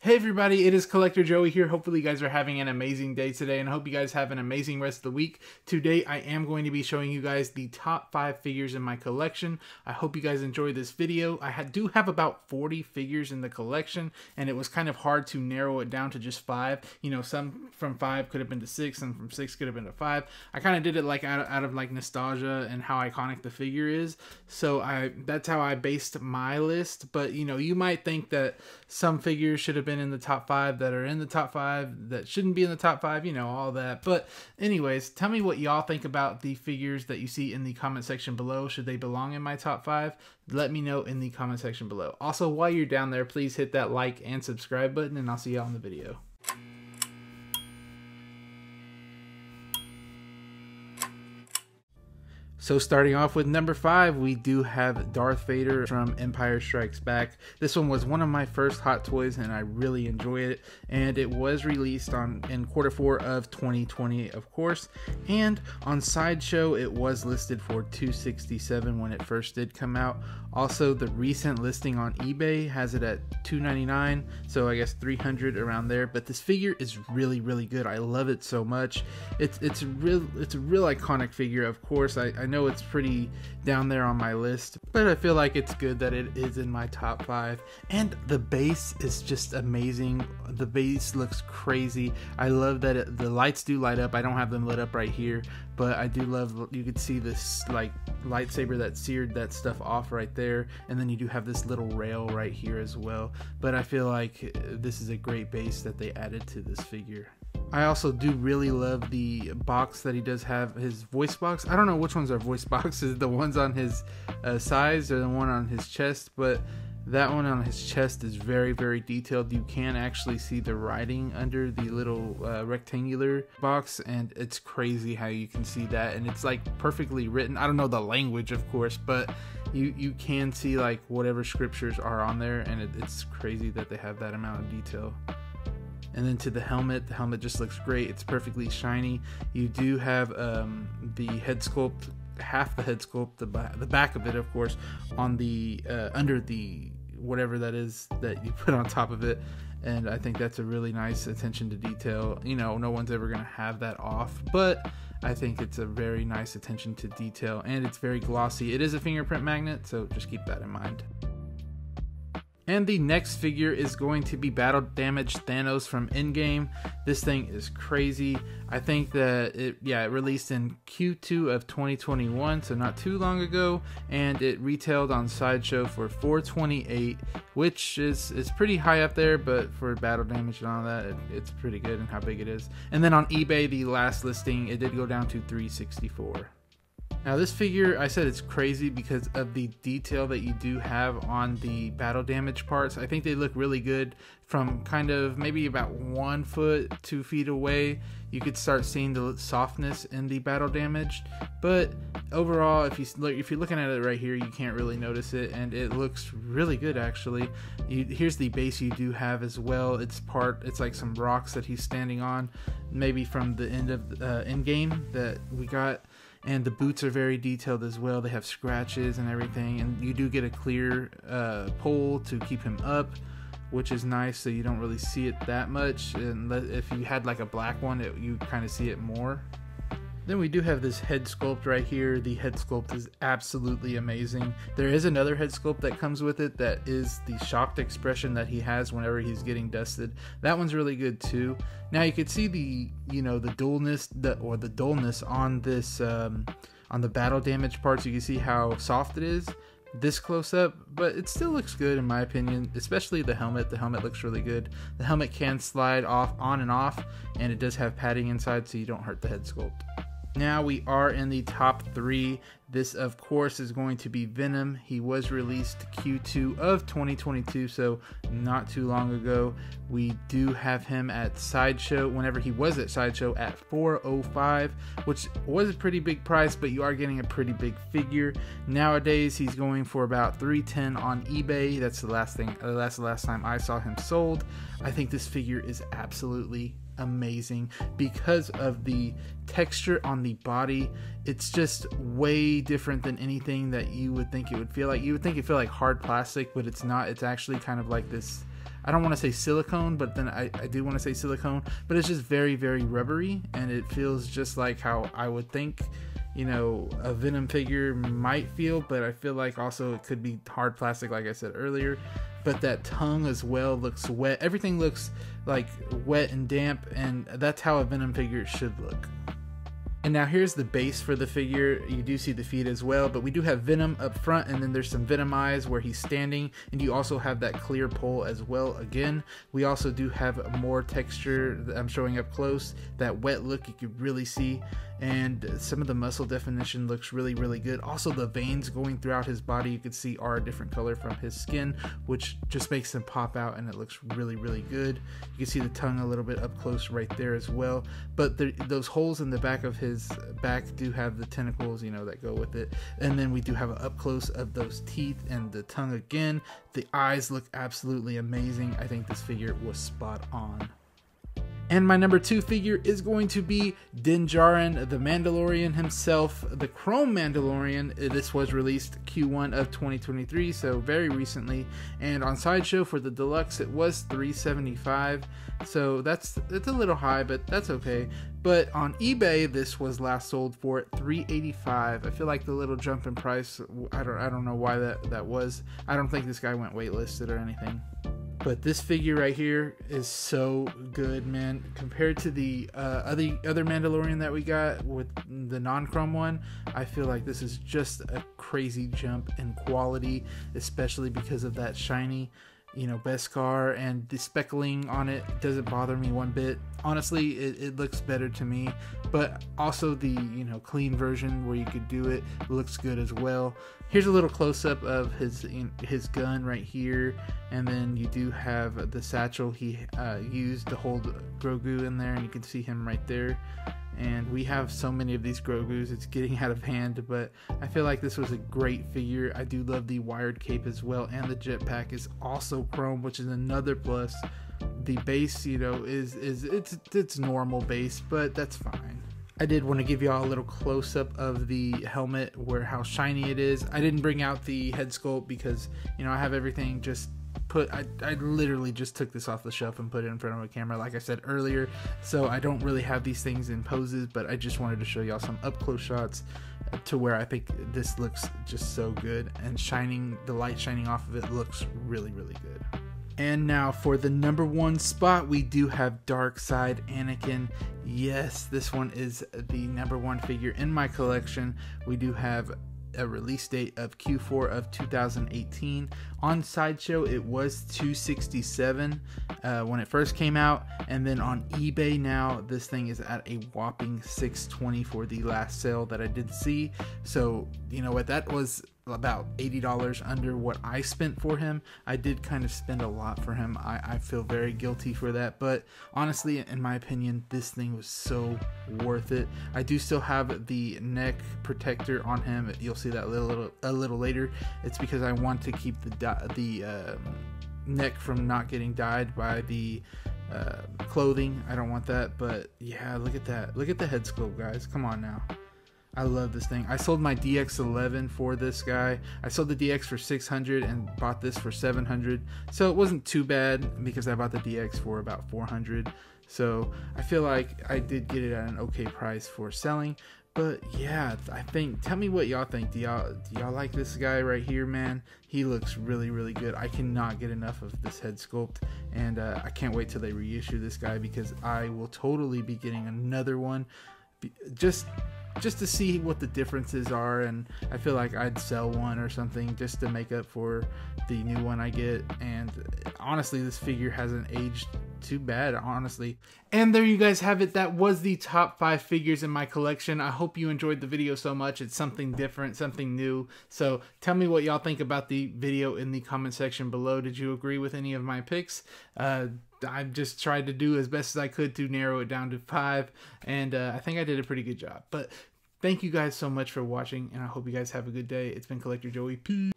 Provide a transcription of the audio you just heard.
Hey everybody, it is Collector Joey here. Hopefully you guys are having an amazing day today, and I hope you guys have an amazing rest of the week. Today I am going to be showing you guys the top 5 figures in my collection. I hope you guys enjoy this video. I do have about 40 figures in the collection, and it was kind of hard to narrow it down to just 5. You know, some from 5 could have been to 6, and from 6 could have been to 5. I kind of did it like out of like nostalgia and how iconic the figure is. So that's how I based my list. But you know, you might think that some figures should have been in the top 5 that are in the top 5 that shouldn't be in the top 5, you know, all that. But anyways, tell me what y'all think about the figures that you see in the comment section below. Should they belong in my top 5? Let me know in the comment section below. Also, while you're down there, please hit that like and subscribe button, and I'll see y'all in the video. So starting off with number 5, we do have Darth Vader from Empire Strikes Back. This one was one of my first Hot Toys, and I really enjoy it. And it was released in Q4 of 2020, of course. And on Sideshow, it was listed for $267 when it first did come out. Also, the recent listing on eBay has it at $299, so I guess $300 around there. But this figure is really, really good. I love it so much. It's a real iconic figure. Of course, I know it's pretty down there on my list, but I feel like it's good that it is in my top 5. And the base is just amazing. The base looks crazy. I love that the lights do light up. I don't have them lit up right here, but I do love, you could see this like lightsaber that seared that stuff off right there, and then you do have this little rail right here as well. But I feel like this is a great base that they added to this figure. I also do really love the box that he does have, his voice box. I don't know which ones are voice boxes, the ones on his sides or the one on his chest, but that one on his chest is very, very detailed. You can actually see the writing under the little rectangular box, and it's crazy how you can see that, and it's like perfectly written. I don't know the language, of course, but you can see like whatever scriptures are on there, and it's crazy that they have that amount of detail. And then to the helmet just looks great. It's perfectly shiny. You do have the head sculpt, half the head sculpt, the back of it, of course, on the under the whatever that is that you put on top of it. And I think that's a really nice attention to detail. You know, no one's ever gonna have that off, but I think it's a very nice attention to detail, and it's very glossy. It is a fingerprint magnet, so just keep that in mind. And the next figure is going to be Battle Damaged Thanos from Endgame. This thing is crazy. I think that it released in Q2 of 2021, so not too long ago, and it retailed on Sideshow for $428, which is pretty high up there, but for battle damage and all that, it's pretty good in how big it is. And then on eBay, the last listing, it did go down to $364. Now this figure, I said it's crazy because of the detail that you do have on the battle damage parts. I think they look really good from kind of maybe about 1 foot, 2 feet away. You could start seeing the softness in the battle damage, but overall, if you're looking at it right here, you can't really notice it, and it looks really good actually. Here's the base you do have as well. It's like some rocks that he's standing on, maybe from the end of Endgame that we got. And the boots are very detailed as well. They have scratches and everything, and you do get a clear pole to keep him up, which is nice, so you don't really see it that much. And if you had like a black one, you kind of see it more. Then we do have this head sculpt right here. The head sculpt is absolutely amazing. There is another head sculpt that comes with it that is the shocked expression that he has whenever he's getting dusted. That one's really good too. Now you could see the dullness on this on the battle damage parts. You can see how soft it is this close up, but it still looks good in my opinion, especially the helmet. The helmet looks really good. The helmet can slide on and off, and it does have padding inside so you don't hurt the head sculpt. Now we are in the top 3. This, of course, is going to be Venom. He was released Q2 of 2022, so not too long ago. We do have him at Sideshow, whenever he was at Sideshow, at $405, which was a pretty big price, but you are getting a pretty big figure. Nowadays, he's going for about $310 on eBay. That's the last time I saw him sold. I think this figure is absolutely amazing because of the texture on the body. It's just way different than anything that you would think it would feel like. You would think it feel like hard plastic, but it's not. It's actually kind of like this, I don't want to say silicone, but then I do want to say silicone, but it's just very, very rubbery, and it feels just like how I would think, you know, a Venom figure might feel, but I feel like also it could be hard plastic, like I said earlier. But that tongue as well looks wet. Everything looks like wet and damp, and that's how a Venom figure should look. And now here's the base for the figure. You do see the feet as well, but we do have Venom up front, and then there's some Venom eyes where he's standing, and you also have that clear pole as well. Again, we also do have more texture that I'm showing up close. That wet look you could really see, and some of the muscle definition looks really, really good. Also, the veins going throughout his body you could see are a different color from his skin, which just makes him pop out, and it looks really, really good. You can see the tongue a little bit up close right there as well, but those holes in the back of his back do have the tentacles, you know, that go with it. And then we do have an up close of those teeth and the tongue again. The eyes look absolutely amazing. I think this figure was spot on. And my number 2 figure is going to be Din Djarin, the Mandalorian himself, the Chrome Mandalorian. This was released Q1 of 2023, so very recently. And on Sideshow for the deluxe, it was $375. So it's a little high, but that's okay. But on eBay, this was last sold for $385. I feel like the little jump in price, I don't know why that was. I don't think this guy went waitlisted or anything. But this figure right here is so good, man. Compared to the other Mandalorian that we got with the non-chrome one, I feel like this is just a crazy jump in quality, especially because of that shiny, you know, Beskar, and the speckling on it doesn't bother me one bit. Honestly, it looks better to me, but also the, you know, clean version where you could do it looks good as well. Here's a little close-up of his gun right here, and then you do have the satchel he used to hold Grogu in there, and you can see him right there. And we have so many of these Grogus, it's getting out of hand, but I feel like this was a great figure. I do love the wired cape as well, and the jetpack is also chrome, which is another plus. The base, you know, it's normal base, but that's fine. I did want to give y'all a little close-up of the helmet, where how shiny it is. I didn't bring out the head sculpt because, you know, I have everything just I literally just took this off the shelf and put it in front of a camera, like I said earlier, so I don't really have these things in poses, but I just wanted to show y'all some up close shots to where I think this looks just so good, and the light shining off of it looks really, really good. And now for the number 1 spot, we do have Dark Side Anakin. Yes, this one is the number 1 figure in my collection. We do have a release date of Q4 of 2018. On Sideshow, it was $267 when it first came out, and then on eBay now, this thing is at a whopping $620 for the last sale that I did see. So, you know what, that was about $80 under what I spent for him. I did kind of spend a lot for him. I feel very guilty for that, but honestly, in my opinion, this thing was so worth it. I do still have the neck protector on him. You'll see that a little later. It's because I want to keep the neck from not getting dyed by the clothing. I don't want that, but yeah, look at that. Look at the head sculpt, guys. Come on now. I love this thing. I sold my DX11 for this guy. I sold the DX for $600 and bought this for $700. So it wasn't too bad because I bought the DX for about $400. So I feel like I did get it at an okay price for selling. But yeah, I think, tell me what y'all think. Do y'all like this guy right here, man? He looks really, really good. I cannot get enough of this head sculpt, and I can't wait till they reissue this guy because I will totally be getting another one. Just to see what the differences are, and I feel like I'd sell one or something just to make up for the new one I get. And honestly, this figure hasn't aged too bad, honestly. And there you guys have it. That was the top 5 figures in my collection. I hope you enjoyed the video so much. It's something different, something new. So tell me what y'all think about the video in the comment section below. Did you agree with any of my picks? I just tried to do as best as I could to narrow it down to 5, and I think I did a pretty good job. But thank you guys so much for watching, and I hope you guys have a good day. It's been Collector Joey. Peace.